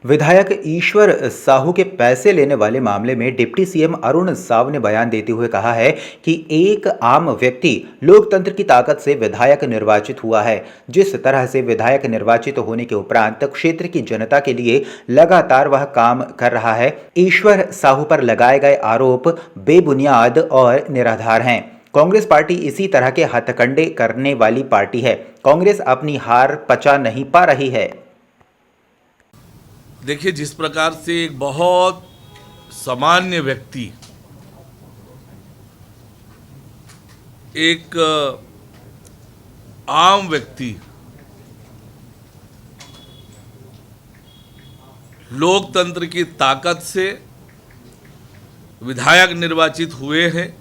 विधायक ईश्वर साहू के पैसे लेने वाले मामले में डिप्टी सीएम अरुण साव ने बयान देते हुए कहा है कि एक आम व्यक्ति लोकतंत्र की ताकत से विधायक निर्वाचित हुआ है। जिस तरह से विधायक निर्वाचित होने के उपरांत क्षेत्र की जनता के लिए लगातार वह काम कर रहा है, ईश्वर साहू पर लगाए गए आरोप बेबुनियाद और निराधार हैं। कांग्रेस पार्टी इसी तरह के हथकंडे करने वाली पार्टी है। कांग्रेस अपनी हार पचा नहीं पा रही है। देखिए, जिस प्रकार से एक बहुत सामान्य व्यक्ति एक आम व्यक्ति लोकतंत्र की ताकत से विधायक निर्वाचित हुए हैं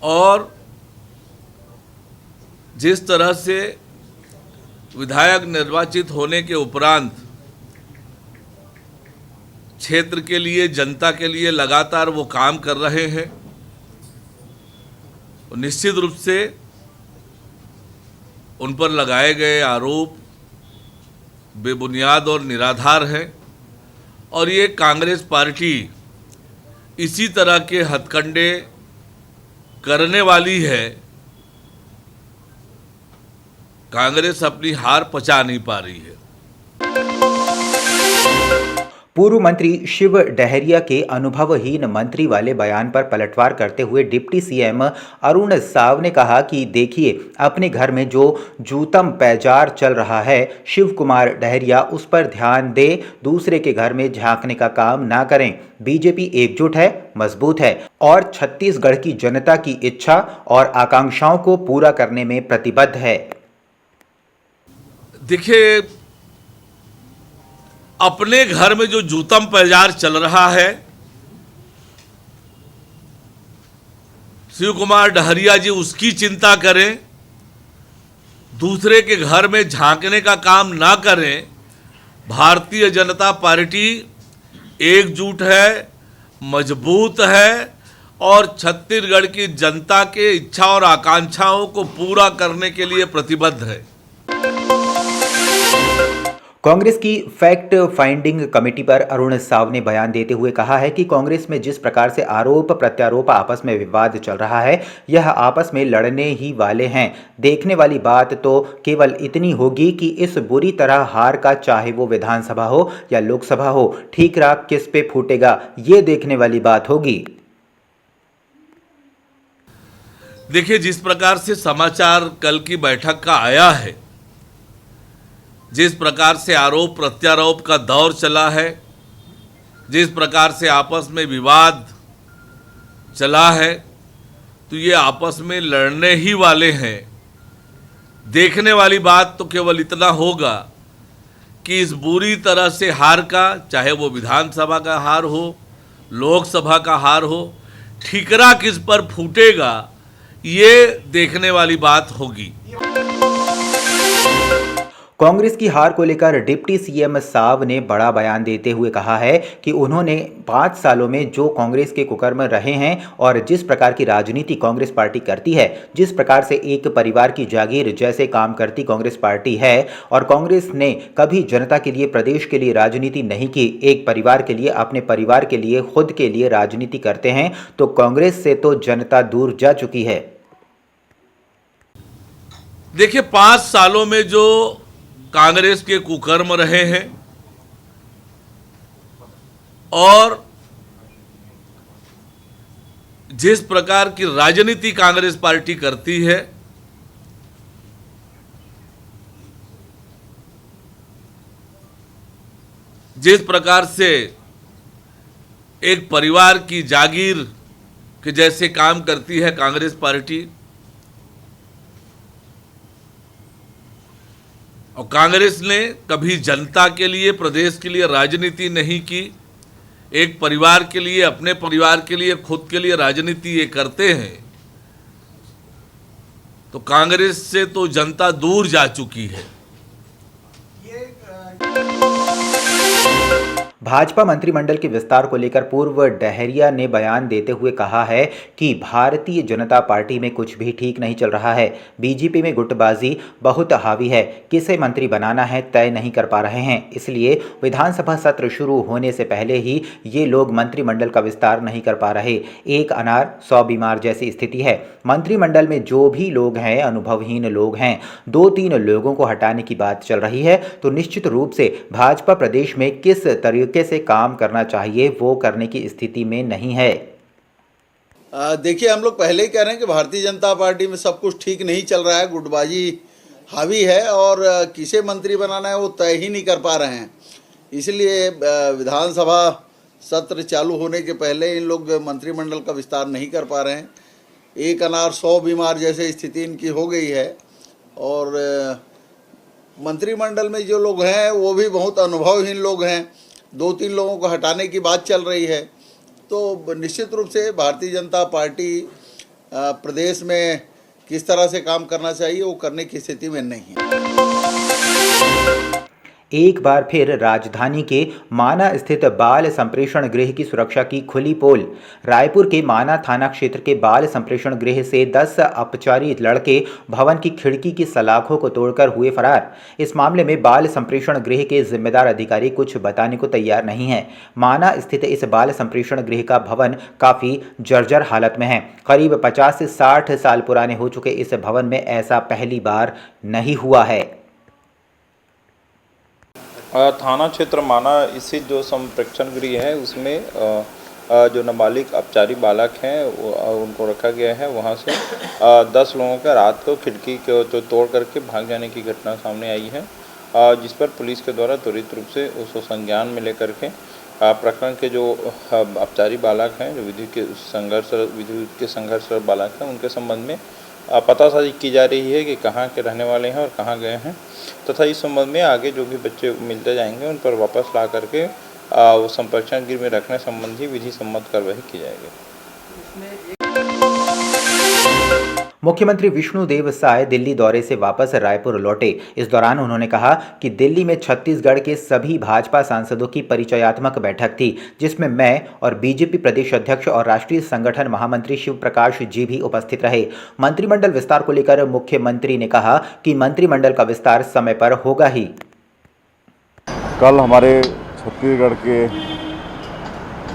और जिस तरह से विधायक निर्वाचित होने के उपरांत क्षेत्र के लिए, जनता के लिए लगातार वो काम कर रहे हैं, निश्चित रूप से उन पर लगाए गए आरोप बेबुनियाद और निराधार हैं और ये कांग्रेस पार्टी इसी तरह के हथकंडे करने वाली है। कांग्रेस अपनी हार पचा नहीं पा रही है। पूर्व मंत्री शिव डहरिया के अनुभवहीन मंत्री वाले बयान पर पलटवार करते हुए डिप्टी सीएम अरुण साव ने कहा कि देखिए, अपने घर में जो जूतम पैजार चल रहा है, शिव कुमार डहरिया उस पर ध्यान दे, दूसरे के घर में झांकने का काम ना करें। बीजेपी एकजुट है, मजबूत है और छत्तीसगढ़ की जनता की इच्छा और आकांक्षाओं को पूरा करने में प्रतिबद्ध है। देखिए, अपने घर में जो जूतम पैजार चल रहा है, शिव कुमार डहरिया जी उसकी चिंता करें, दूसरे के घर में झांकने का काम ना करें। भारतीय जनता पार्टी एकजुट है, मजबूत है और छत्तीसगढ़ की जनता के इच्छा और आकांक्षाओं को पूरा करने के लिए प्रतिबद्ध है। कांग्रेस की फैक्ट फाइंडिंग कमेटी पर अरुण साव ने बयान देते हुए कहा है कि कांग्रेस में जिस प्रकार से आरोप प्रत्यारोप आपस में विवाद चल रहा है, यह आपस में लड़ने ही वाले हैं। देखने वाली बात तो केवल इतनी होगी कि इस बुरी तरह हार का, चाहे वो विधानसभा हो या लोकसभा हो, ठीकरा किस पे फूटेगा, ये देखने वाली बात होगी। देखिए, जिस प्रकार से समाचार कल की बैठक का आया है, जिस प्रकार से आरोप प्रत्यारोप का दौर चला है, जिस प्रकार से आपस में विवाद चला है, तो ये आपस में लड़ने ही वाले हैं। देखने वाली बात तो केवल इतना होगा कि इस बुरी तरह से हार का, चाहे वो विधानसभा का हार हो, लोकसभा का हार हो, ठीकरा किस पर फूटेगा, ये देखने वाली बात होगी। कांग्रेस की हार को लेकर डिप्टी सीएम साव ने बड़ा बयान देते हुए कहा है कि उन्होंने 5 सालों में जो कांग्रेस के कुकर्म रहे हैं और जिस प्रकार की राजनीति कांग्रेस पार्टी करती है, जिस प्रकार से एक परिवार की जागीर जैसे काम करती कांग्रेस पार्टी है, और कांग्रेस ने कभी जनता के लिए, प्रदेश के लिए राजनीति नहीं की, एक परिवार के लिए, अपने परिवार के लिए, खुद के लिए राजनीति करते हैं, तो कांग्रेस से तो जनता दूर जा चुकी है। देखिए, 5 सालों में जो कांग्रेस के कुकर्म रहे हैं और जिस प्रकार की राजनीति कांग्रेस पार्टी करती है, जिस प्रकार से एक परिवार की जागीर के जैसे काम करती है कांग्रेस पार्टी, और कांग्रेस ने कभी जनता के लिए, प्रदेश के लिए राजनीति नहीं की। एक परिवार के लिए, अपने परिवार के लिए, खुद के लिए राजनीति ये करते हैं, तो कांग्रेस से तो जनता दूर जा चुकी है। भाजपा मंत्रिमंडल के विस्तार को लेकर पूर्व डहरिया ने बयान देते हुए कहा है कि भारतीय जनता पार्टी में कुछ भी ठीक नहीं चल रहा है। बीजेपी में गुटबाजी बहुत हावी है, किसे मंत्री बनाना है तय नहीं कर पा रहे हैं, इसलिए विधानसभा सत्र शुरू होने से पहले ही ये लोग मंत्रिमंडल का विस्तार नहीं कर पा रहे। एक अनार 100 बीमार जैसी स्थिति है। मंत्रिमंडल में जो भी लोग हैं अनुभवहीन लोग हैं। 2-3 लोगों को हटाने की बात चल रही है तो निश्चित रूप से भाजपा प्रदेश में किस तरीके से काम करना चाहिए वो करने की स्थिति में नहीं है। देखिए, हम लोग पहले ही कह रहे हैं कि भारतीय जनता पार्टी में सब कुछ ठीक नहीं चल रहा है, गुटबाजी हावी है और किसे मंत्री बनाना है वो तय ही नहीं कर पा रहे हैं। इसलिए विधानसभा सत्र चालू होने के पहले इन लोग मंत्रिमंडल का विस्तार नहीं कर पा रहे हैं। एक अनार 100 बीमार जैसे स्थिति इनकी हो गई है और मंत्रिमंडल में जो लोग हैं वो भी बहुत अनुभवहीन लोग हैं। 2-3 लोगों को हटाने की बात चल रही है। तो निश्चित रूप से भारतीय जनता पार्टी प्रदेश में किस तरह से काम करना चाहिए वो करने की स्थिति में नहीं है। एक बार फिर राजधानी के माना स्थित बाल संप्रेषण गृह की सुरक्षा की खुली पोल। रायपुर के माना थाना क्षेत्र के बाल संप्रेषण गृह से 10 अपचारी लड़के भवन की खिड़की की सलाखों को तोड़कर हुए फरार। इस मामले में बाल संप्रेषण गृह के जिम्मेदार अधिकारी कुछ बताने को तैयार नहीं है। माना स्थित इस बाल संप्रेषण गृह का भवन काफी जर्जर हालत में है। करीब 50 से 60 साल पुराने हो चुके इस भवन में ऐसा पहली बार नहीं हुआ है। थाना क्षेत्र माना स्थित जो संप्रेक्षण गृह है उसमें जो नाबालिग अपचारी बालक हैं उनको रखा गया है। वहाँ से 10 लोगों का रात को खिड़की को तो तोड़ करके भाग जाने की घटना सामने आई है, जिस पर पुलिस के द्वारा त्वरित रूप से उसको संज्ञान में लेकर के प्रकरण के जो अपचारी बालक हैं, जो विधि के संघर्ष बालक हैं, उनके संबंध में पतासाजी की जा रही है कि कहाँ के रहने वाले हैं और कहाँ गए हैं, तथा इस संबंध में आगे जो भी बच्चे मिलते जाएंगे उन पर वापस ला करके वो संप्रेक्षण गृह में रखने संबंधी विधि सम्मत कार्रवाई की जाएगी। मुख्यमंत्री विष्णुदेव साय दिल्ली दौरे से वापस रायपुर लौटे। इस दौरान उन्होंने कहा कि दिल्ली में छत्तीसगढ़ के सभी भाजपा सांसदों की परिचयात्मक बैठक थी, जिसमें मैं और बीजेपी प्रदेश अध्यक्ष और राष्ट्रीय संगठन महामंत्री शिव प्रकाश जी भी उपस्थित रहे। मंत्रिमंडल विस्तार को लेकर मुख्यमंत्री ने कहा कि मंत्रिमंडल का विस्तार समय पर होगा ही। कल हमारे छत्तीसगढ़ के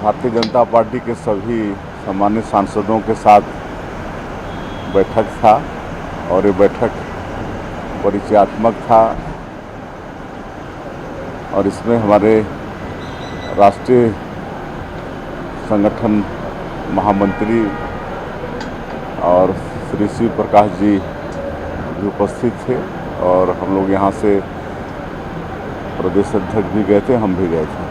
भारतीय जनता पार्टी के सभी सम्मानित सांसदों के साथ बैठक था और ये बैठक परिचयात्मक था और इसमें हमारे राष्ट्रीय संगठन महामंत्री और श्री शिव प्रकाश जी भी उपस्थित थे और हम लोग यहाँ से प्रदेश अध्यक्ष भी गए थे, हम भी गए थे।